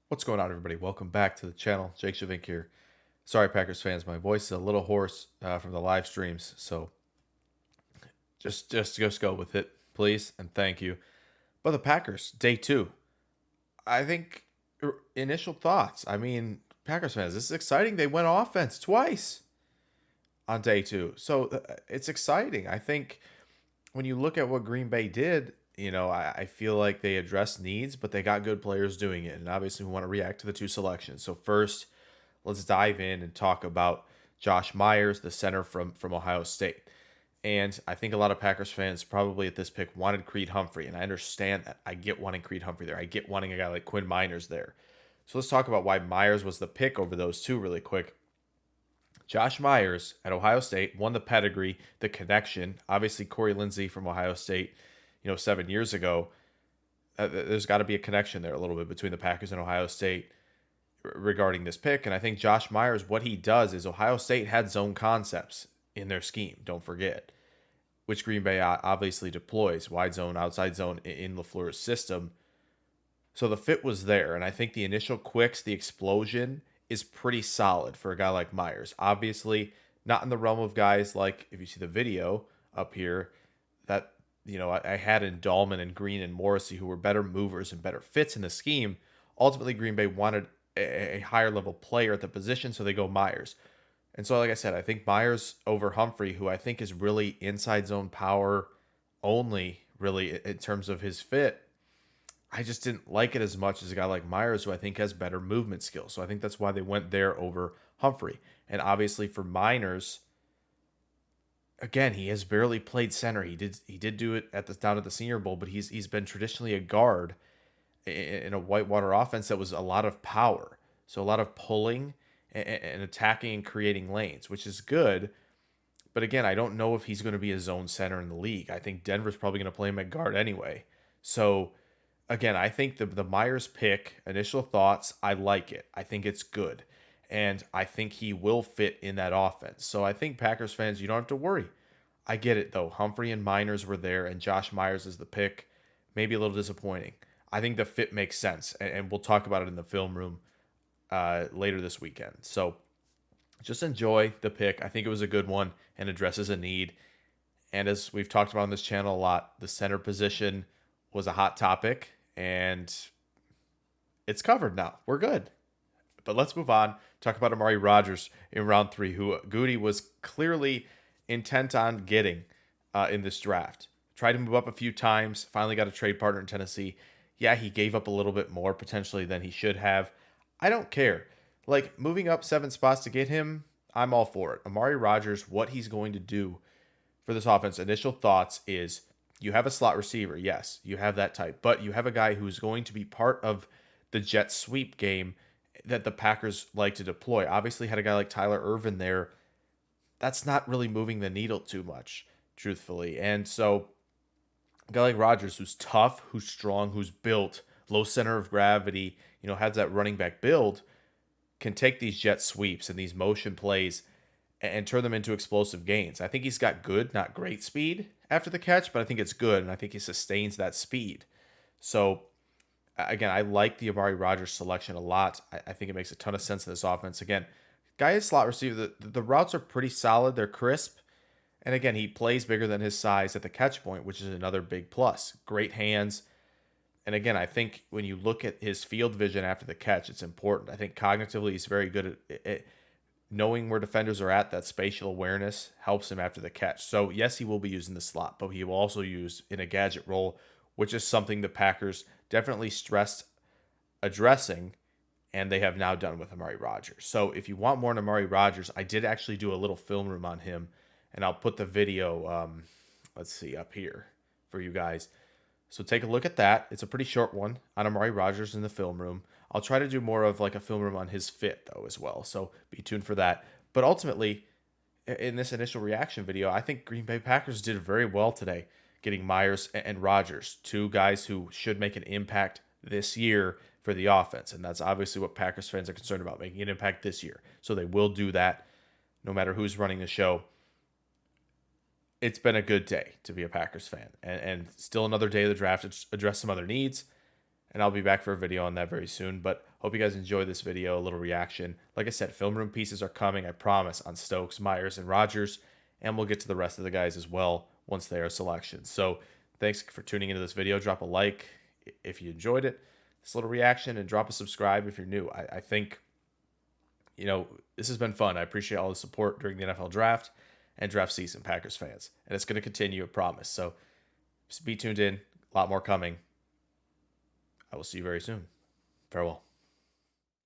What's going on, everybody? Welcome back to the channel. Jake Shavink here. Sorry, Packers fans, my voice is a little hoarse from the live streams, so just go with it, please, and thank you. But the Packers, day two. I think initial thoughts. I mean, Packers fans, this is exciting. They went offense twice on day two, so it's exciting. I think when you look at what Green Bay did, I feel like they addressed needs, but they got good players doing it. And obviously, we want to react to the two selections. So first, let's dive in and talk about Josh Myers, the center from Ohio State. And I think a lot of Packers fans probably at this pick wanted Creed Humphrey, and I understand that. I get wanting Creed Humphrey there. I get wanting a guy like Quinn Miners there. So let's talk about why Myers was the pick over those two really quick. Josh Myers at Ohio State won the pedigree, the connection. Obviously, Corey Lindsey from Ohio State, 7 years ago. There's got to be a connection there a little bit between the Packers and Ohio State regarding this pick. And I think Josh Myers, what he does is Ohio State had zone concepts in their scheme, don't forget, which Green Bay obviously deploys wide zone, outside zone in LaFleur's system. So the fit was there. And I think the initial quicks, the explosion is pretty solid for a guy like Myers. Obviously, not in the realm of guys like, if you see the video up here, that, I had in Dahlman and Green and Morrissey, who were better movers and better fits in the scheme. Ultimately, Green Bay wanted a higher level player at the position, so they go Myers. And so, like I said, I think Myers over Humphrey, who I think is really inside zone power only, really, in terms of his fit. I just didn't like it as much as a guy like Myers, who I think has better movement skills. So I think that's why they went there over Humphrey. And obviously for Miners, again, he has barely played center. He did do it down at the Senior Bowl, but he's been traditionally a guard in a Whitewater offense that was a lot of power. So a lot of pulling and attacking and creating lanes, which is good. But again, I don't know if he's going to be a zone center in the league. I think Denver's probably going to play him at guard anyway. So again, I think the Myers pick, initial thoughts, I like it. I think it's good. And I think he will fit in that offense. So I think Packers fans, you don't have to worry. I get it though. Humphrey and Miners were there, and Josh Myers is the pick. Maybe a little disappointing. I think the fit makes sense, and we'll talk about it in the film room later this weekend. So just enjoy the pick. I think it was a good one and addresses a need. And as we've talked about on this channel a lot, the center position was a hot topic, and it's covered now. We're good. But let's move on. Talk about Amari Rodgers in round three, who Goody was clearly intent on getting in this draft. Tried to move up a few times, finally got a trade partner in Tennessee. Yeah, he gave up a little bit more potentially than he should have. I don't care. Like, moving up 7 spots to get him, I'm all for it. Amari Rodgers, what he's going to do for this offense, initial thoughts is you have a slot receiver. Yes, you have that type. But you have a guy who's going to be part of the jet sweep game that the Packers like to deploy. Obviously, had a guy like Tyler Irvin there. That's not really moving the needle too much, truthfully. And so a guy like Rodgers, who's tough, who's strong, who's built, low center of gravity, has that running back build, can take these jet sweeps and these motion plays and turn them into explosive gains. I think he's got good, not great speed after the catch, but I think it's good, and I think he sustains that speed. So, again, I like the Amari Rodgers selection a lot. I think it makes a ton of sense in this offense. Again, guy is slot receiver. The routes are pretty solid. They're crisp. And again, he plays bigger than his size at the catch point, which is another big plus. Great hands. And again, I think when you look at his field vision after the catch, it's important. I think cognitively he's very good at knowing where defenders are at. That spatial awareness helps him after the catch. So yes, he will be used in the slot, but he will also use in a gadget role, which is something the Packers definitely stressed addressing, and they have now done with Amari Rodgers. So if you want more on Amari Rodgers, I did actually do a little film room on him, and I'll put the video, let's see, up here for you guys. So take a look at that. It's a pretty short one on Amari Rodgers in the film room. I'll try to do more of like a film room on his fit though as well. So be tuned for that. But ultimately, in this initial reaction video, I think Green Bay Packers did very well today, getting Myers and Rodgers, two guys who should make an impact this year for the offense. And that's obviously what Packers fans are concerned about, making an impact this year. So they will do that no matter who's running the show. It's been a good day to be a Packers fan, and still another day of the draft to address some other needs. and I'll be back for a video on that very soon. But hope you guys enjoy this video, a little reaction. Like I said, film room pieces are coming, I promise, on Stokes, Myers, and Rodgers, and we'll get to the rest of the guys as well once they are selections. So thanks for tuning into this video. Drop a like if you enjoyed it, this little reaction, and drop a subscribe if you're new. I think, this has been fun. I appreciate all the support during the NFL draft and draft season, Packers fans. And it's going to continue, I promise. So just be tuned in. A lot more coming. I will see you very soon. Farewell.